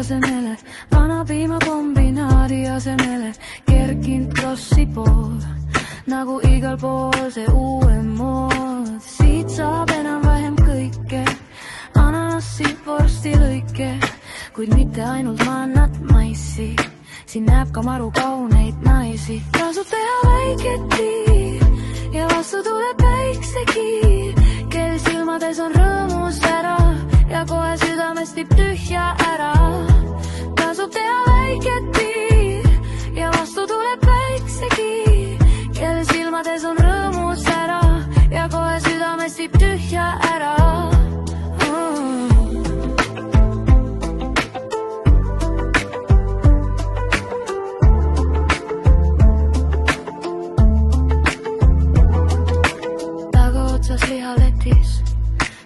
asemele, vana piimakombinaadi asemele, kerkinud Krossi pool, nagu igal pool see uue mood. Siit saab enam-vähem kõike, ananassi, vorsti lõike, kuid mitte ainult mannat maissi, siin näeb ka maru kauneid naisi. Tasub teha väike tiir ja vastu tuleb päiksekiir, kel silmades on rõõmus ära ja kohe südamest viib tühja ära. Tasub teha väike tiir ja vastu tuleb päiksekiir, kel silmades on rõõmus ära ja kohe südamest viib tühja ära. Lihaletis,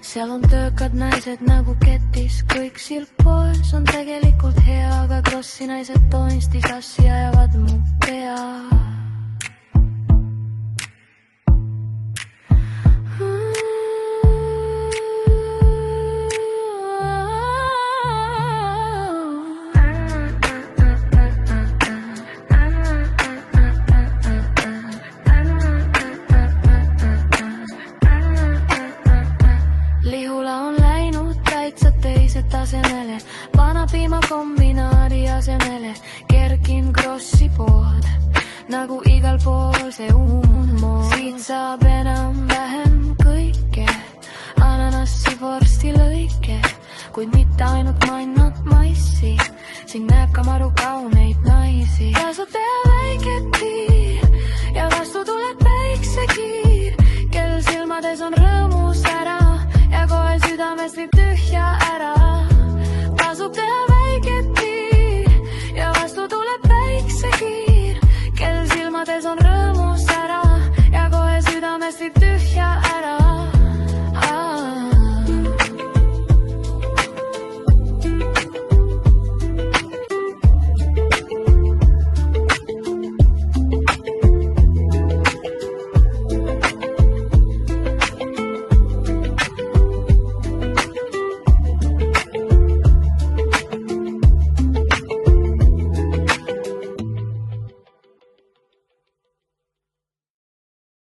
seal on töökad naised nagu ketis, kõik silpoes on tegelikult hea, aga Krossi naised toonisti sassi ajavad mu pea. Tasemele, vana piimakombinaadi asemele, kerkin Krossi pood, nagu igal pool see uut mood. Siit saab enam-vähem kõike, ananassi, vorsti lõike, kuid mitte ainult mannat maissi, siin näeb ka maru kauneid naisi. Tasub teha väike tiir ja vastu tuleb päiksekiir, kel silmades on rõõmus ära ja kohe südamest viib tühja ära. Tasub teha